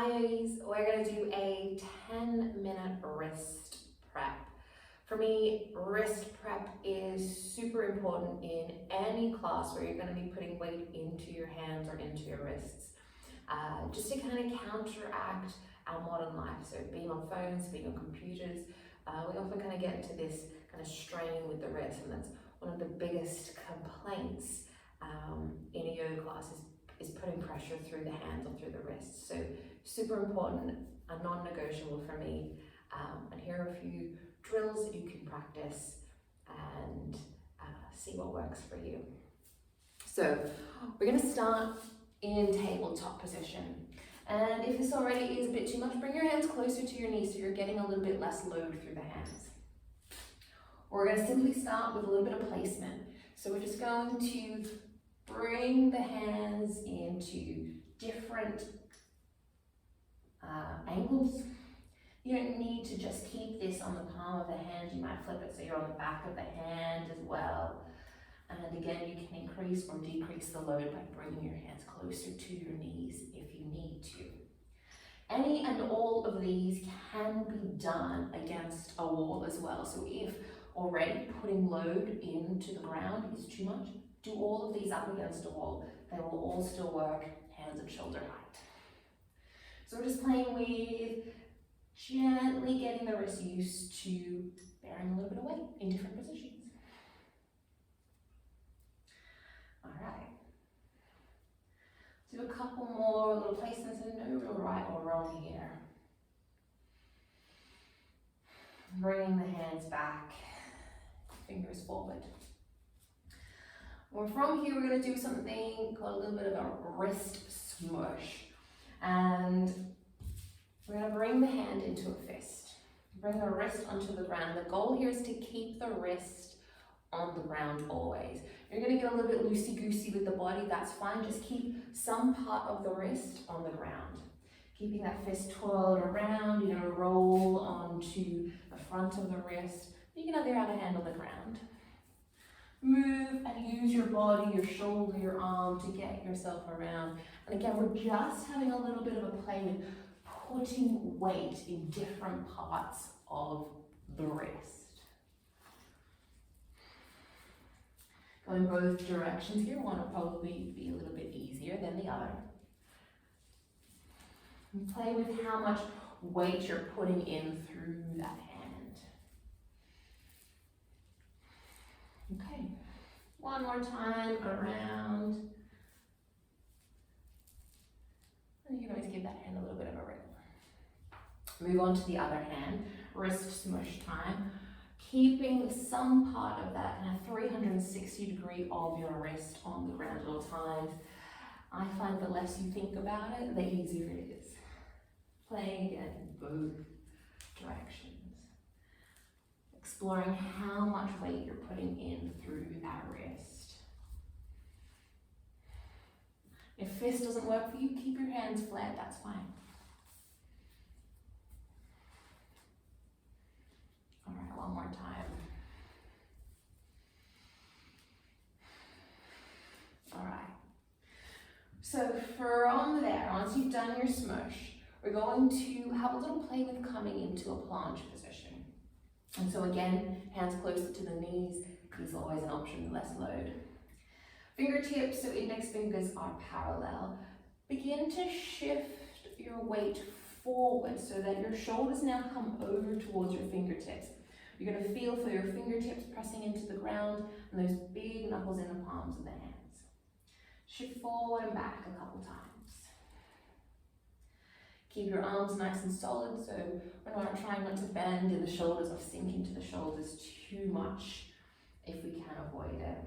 Guys, we're going to do a 10-minute wrist prep. For me, wrist prep is super important in any class where you're going to be putting weight into your hands or into your wrists. Just to kind of counteract our modern life, so being on phones, being on computers, we often kind of get into this kind of strain with the wrist, and that's one of the biggest complaints in a yoga class is putting pressure through the hands or through the wrists. So super important, a non-negotiable for me. And here are a few drills that you can practice and see what works for you. So we're going to start in tabletop position. And if this already is a bit too much, bring your hands closer to your knees so you're getting a little bit less load through the hands. We're going to simply start with a little bit of placement. So we're just going to bring the hands into different angles. You don't need to just keep this on the palm of the hand. You might flip it so you're on the back of the hand as well. And again, you can increase or decrease the load by bringing your hands closer to your knees if you need to. Any and all of these can be done against a wall as well. So if already putting load into the ground is too much, do all of these up against a wall. They will all still work, hands at shoulder height. So we're just playing with gently getting the wrist used to bearing a little bit of weight in different positions. All right. Do a couple more little placements and no real right or wrong here. Bringing the hands back, fingers forward. Well, from here, we're going to do something called a little bit of a wrist smush. And we're going to bring the hand into a fist. Bring the wrist onto the ground. The goal here is to keep the wrist on the ground always. You're going to get a little bit loosey-goosey with the body, that's fine. Just keep some part of the wrist on the ground. Keeping that fist twirled around, you're going to roll onto the front of the wrist. You can have your other hand on the ground. Move and use your body, your shoulder, your arm to get yourself around. And again, we're just having a little bit of a play with putting weight in different parts of the wrist. Going both directions here, one will probably be a little bit easier than the other. And play with how much weight you're putting in through that hand. Okay, one more time around. And you can always give that hand a little bit of a wriggle. Move on to the other hand, wrist smush time. Keeping some part of that kind of 360 degree of your wrist on the ground at all times. I find the less you think about it, the easier it is. Playing again in both directions. Exploring how much weight you're putting in through that wrist. If fist doesn't work for you, keep your hands flat, that's fine. All right, one more time. All right. So from there, once you've done your smush, we're going to have a little play with coming into a planche position. And so again, hands closer to the knees is always an option, less load. Fingertips, so index fingers are parallel. Begin to shift your weight forward so that your shoulders now come over towards your fingertips. You're going to feel for your fingertips pressing into the ground and those big knuckles in the palms of the hands. Shift forward and back a couple times. Keep your arms nice and solid, so we're not trying not to bend in the shoulders or sink into the shoulders too much if we can avoid it.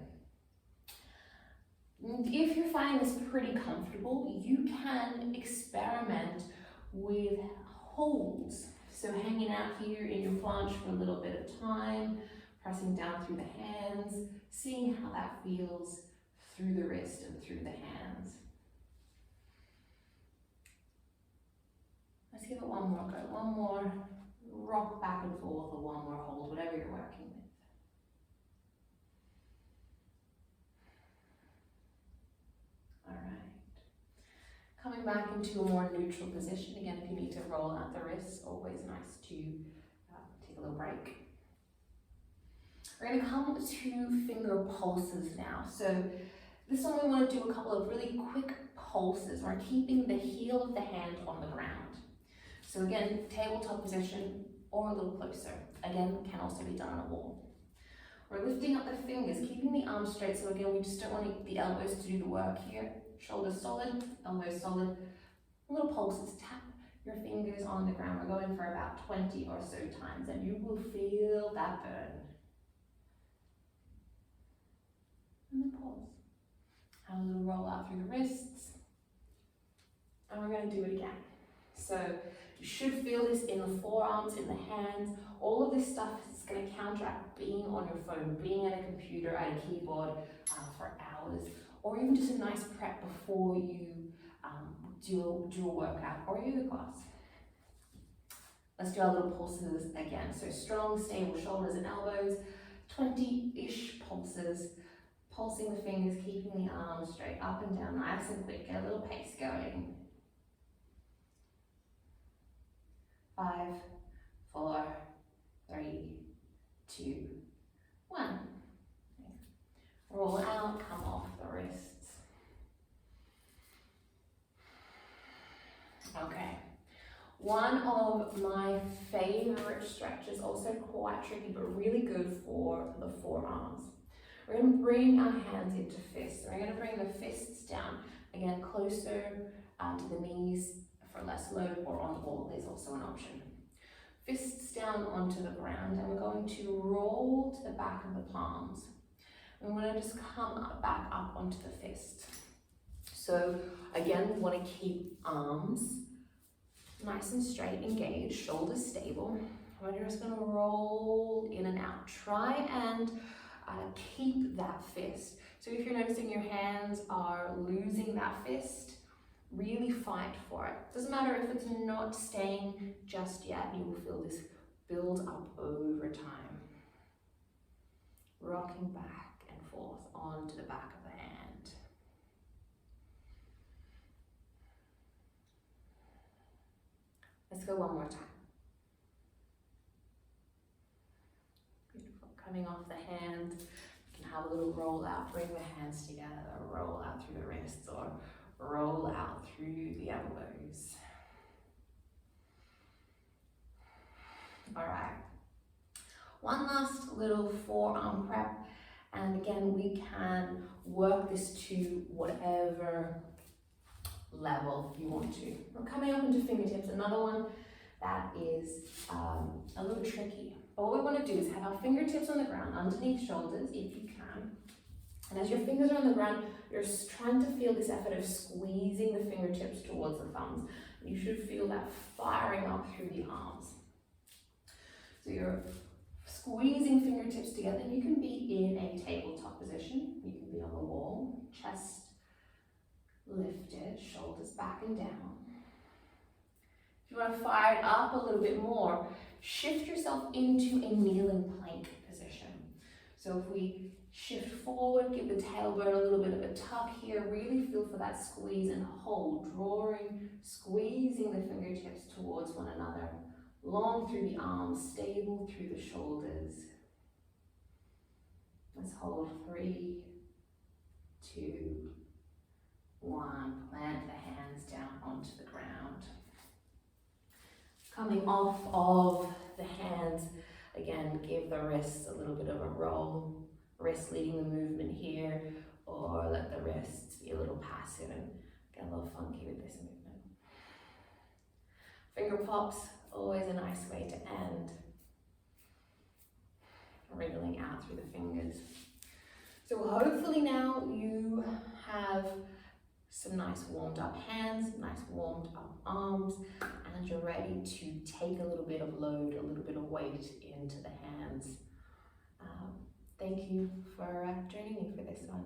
And if you're finding this pretty comfortable, you can experiment with holds. So hanging out here in your planche for a little bit of time, pressing down through the hands, seeing how that feels through the wrist and through the hands. Let's give it one more go. One more rock back and forth, or one more hold, whatever you're working with. All right. Coming back into a more neutral position. Again, if you need to roll out the wrists, always nice to take a little break. We're going to come to finger pulses now. So this one we want to do a couple of really quick pulses. We're keeping the heel of the hand on the ground. So again, tabletop position or a little closer. Again, can also be done on a wall. We're lifting up the fingers, keeping the arms straight. So again, we just don't want the elbows to do the work here. Shoulders solid, elbows solid. Little pulses, tap your fingers on the ground. We're going for about 20 or so times and you will feel that burn. And then pause. Have a little roll out through the wrists. And we're going to do it again. So you should feel this in the forearms, in the hands. All of this stuff is going to counteract being on your phone, being at a computer, at a keyboard for hours, or even just a nice prep before you do a workout or a yoga class. Let's do our little pulses again. So strong, stable shoulders and elbows, 20-ish pulses, pulsing the fingers, keeping the arms straight, up and down, nice and quick. Get a little pace going. 5, 4, 3, 2, 1. Roll out, come off the wrists. Okay. One of my favorite stretches, also quite tricky but really good for the forearms. We're going to bring our hands into fists. We're going to bring the fists down, again closer to the knees for less load, or on the wall is also an option. Fists down onto the ground, and we're going to roll to the back of the palms. And we're going to just come back up onto the fist. So again, we want to keep arms nice and straight, engaged, shoulders stable. We're just going to roll in and out. Try and keep that fist. So if you're noticing your hands are losing that fist, really fight for it. Doesn't matter if it's not staying just yet, you will feel this build up over time. Rocking back and forth onto the back of the hand. Let's go one more time. Beautiful. Coming off the hand, you can have a little roll out, bring the hands together, roll out through the wrists, or roll out through the elbows. All right. One last little forearm prep, and again, we can work this to whatever level you want to. We're coming up into fingertips, another one that is a little tricky. But what we want to do is have our fingertips on the ground, underneath shoulders, if you can. And as your fingers are on the ground, you're trying to feel this effort of squeezing the fingertips towards the thumbs. You should feel that firing up through the arms. So you're squeezing fingertips together. You can be in a tabletop position. You can be on the wall, chest lifted, shoulders back and down. If you want to fire it up a little bit more, shift yourself into a kneeling plank position. So if we shift forward, give the tailbone a little bit of a tuck here, really feel for that squeeze and hold, drawing, squeezing the fingertips towards one another, long through the arms, stable through the shoulders. Let's hold 3, 2, 1. Plant the hands down onto the ground. Coming off of the hands, again, give the wrists a little bit of a roll. Wrist leading the movement here, or let the wrists be a little passive and get a little funky with this movement. Finger pops, always a nice way to end. Wriggling out through the fingers. So hopefully now you have some nice warmed up hands, nice warmed up arms, and you're ready to take a little bit of load, a little bit of weight into the hands. Thank you for joining me for this one.